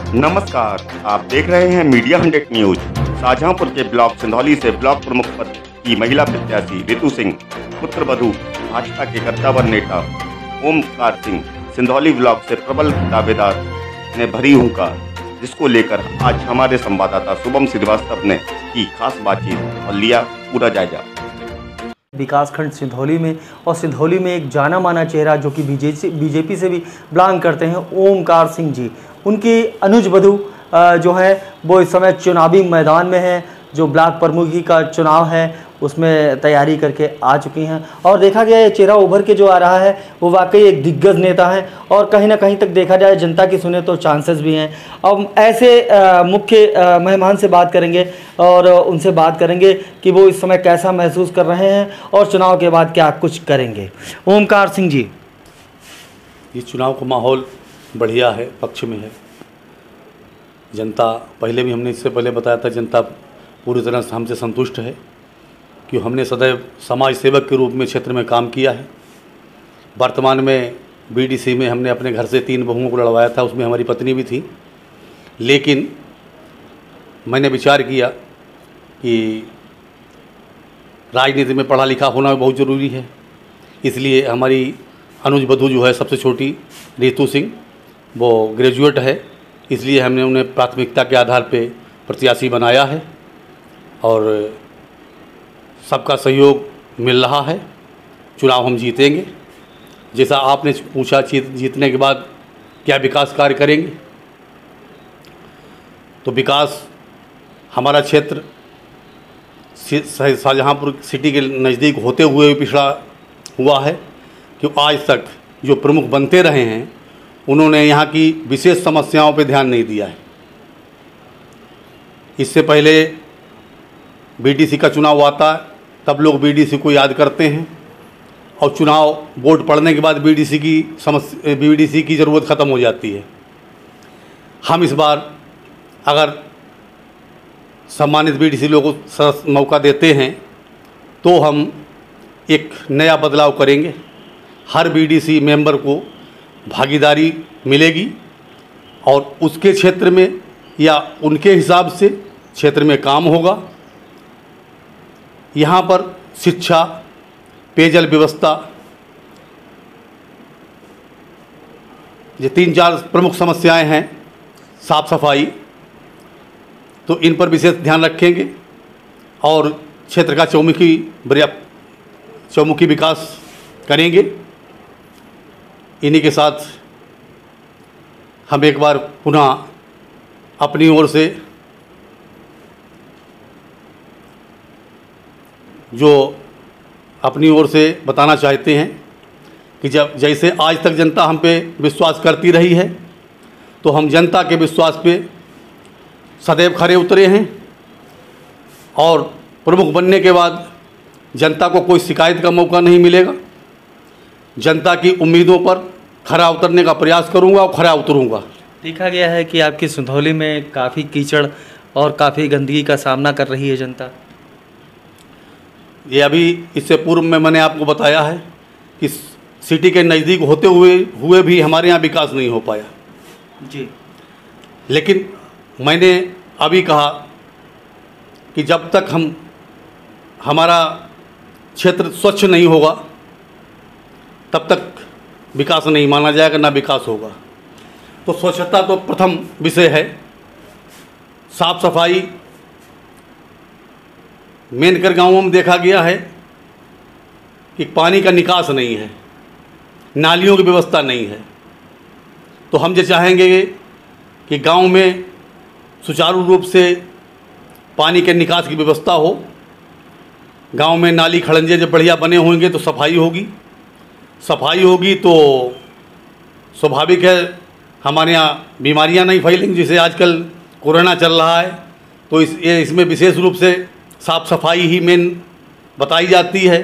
नमस्कार, आप देख रहे हैं मीडिया 100 न्यूज। शाहजहांपुर के ब्लॉक सिंधौली से ब्लॉक प्रमुख पद की महिला प्रत्याशी रितु सिंह, पुत्रवधू भाजपा के कद्दावर नेता ओमकार सिंह, सिंधौली ब्लॉक से प्रबल दावेदार ने भरी हुंकार, जिसको लेकर आज हमारे संवाददाता शुभम श्रीवास्तव ने की खास बातचीत और लिया पूरा जायजा। विकासखंड सिंधौली में और सिंधौली में एक जाना माना चेहरा जो कि बीजेपी से भी बिलोंग करते हैं, ओमकार सिंह जी, उनकी अनुज वधू जो है वो इस समय चुनावी मैदान में है। जो ब्लॉक प्रमुखी का चुनाव है उसमें तैयारी करके आ चुकी हैं और देखा गया ये चेहरा उभर के जो आ रहा है वो वाकई एक दिग्गज नेता है और कहीं ना कहीं तक देखा जाए जनता की सुने तो चांसेस भी हैं। अब ऐसे मुख्य मेहमान से बात करेंगे और उनसे बात करेंगे कि वो इस समय कैसा महसूस कर रहे हैं और चुनाव के बाद क्या कुछ करेंगे। ओमकार सिंह जी, ये चुनाव का माहौल बढ़िया है, पक्ष में है। जनता, पहले भी हमने इससे पहले बताया था, जनता पूरी तरह से हमसे संतुष्ट है कि हमने सदैव समाज सेवक के रूप में क्षेत्र में काम किया है। वर्तमान में बीडीसी में हमने अपने घर से 3 बहुओं को लड़वाया था, उसमें हमारी पत्नी भी थी। लेकिन मैंने विचार किया कि राजनीति में पढ़ा लिखा होना बहुत ज़रूरी है, इसलिए हमारी अनुज वधू जो है सबसे छोटी रितु सिंह, वो ग्रेजुएट है, इसलिए हमने उन्हें प्राथमिकता के आधार पे प्रत्याशी बनाया है और सबका सहयोग मिल रहा है। चुनाव हम जीतेंगे। जैसा आपने पूछा जीतने के बाद क्या विकास कार्य करेंगे, तो विकास हमारा क्षेत्र शाहजहांपुर सिटी के नज़दीक होते हुए पिछड़ा हुआ है कि आज तक जो प्रमुख बनते रहे हैं उन्होंने यहाँ की विशेष समस्याओं पे ध्यान नहीं दिया है। इससे पहले बीडीसी का चुनाव आता है तब लोग बीडीसी को याद करते हैं और चुनाव वोट पड़ने के बाद बीडीसी की ज़रूरत ख़त्म हो जाती है। हम इस बार अगर सम्मानित बीडीसी लोगों को मौका देते हैं तो हम एक नया बदलाव करेंगे। हर बीडीसी मेंबर को भागीदारी मिलेगी और उसके क्षेत्र में या उनके हिसाब से क्षेत्र में काम होगा। यहाँ पर शिक्षा, पेयजल व्यवस्था, ये 3-4 प्रमुख समस्याएं हैं, साफ सफाई, तो इन पर विशेष ध्यान रखेंगे और क्षेत्र का चौमुखी विकास करेंगे। इन्हीं के साथ हम एक बार पुनः अपनी ओर से बताना चाहते हैं कि जैसे आज तक जनता हम पे विश्वास करती रही है तो हम जनता के विश्वास पे सदैव खरे उतरे हैं और प्रमुख बनने के बाद जनता को कोई शिकायत का मौका नहीं मिलेगा। जनता की उम्मीदों पर खरा उतरने का प्रयास करूंगा और खरा उतरूंगा। देखा गया है कि आपकी सिंधौली में काफ़ी कीचड़ और काफ़ी गंदगी का सामना कर रही है जनता। ये अभी इससे पूर्व में मैंने आपको बताया है कि सिटी के नज़दीक होते हुए भी हमारे यहाँ विकास नहीं हो पाया जी। लेकिन मैंने अभी कहा कि जब तक हमारा क्षेत्र स्वच्छ नहीं होगा तब तक विकास नहीं माना जाएगा, ना विकास होगा। तो स्वच्छता तो प्रथम विषय है। साफ सफाई मेनकर गांवों में देखा गया है कि पानी का निकास नहीं है, नालियों की व्यवस्था नहीं है। तो हम ये चाहेंगे कि गांव में सुचारू रूप से पानी के निकास की व्यवस्था हो। गांव में नाली खड़ंजे जब बढ़िया बने होंगे तो सफाई होगी तो स्वाभाविक है हमारे यहाँ बीमारियाँ नहीं फैलेंगी। जैसे आजकल कोरोना चल रहा है तो इसमें विशेष रूप से साफ सफाई ही मेन बताई जाती है।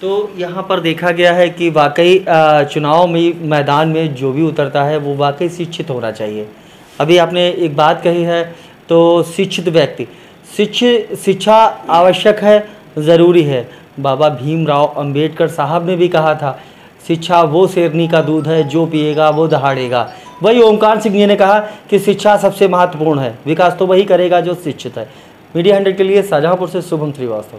तो यहाँ पर देखा गया है कि वाकई चुनाव में मैदान में जो भी उतरता है वो वाकई शिक्षित होना चाहिए। अभी आपने एक बात कही है, तो शिक्षित व्यक्ति, शिक्षा आवश्यक है, ज़रूरी है। बाबा भीमराव अंबेडकर साहब ने भी कहा था, शिक्षा वो शेरनी का दूध है जो पिएगा वो दहाड़ेगा। वही ओमकार सिंह जी ने कहा कि शिक्षा सबसे महत्वपूर्ण है, विकास तो वही करेगा जो शिक्षित है। मीडिया 100 के लिए शाहजहांपुर से शुभम श्रीवास्तव।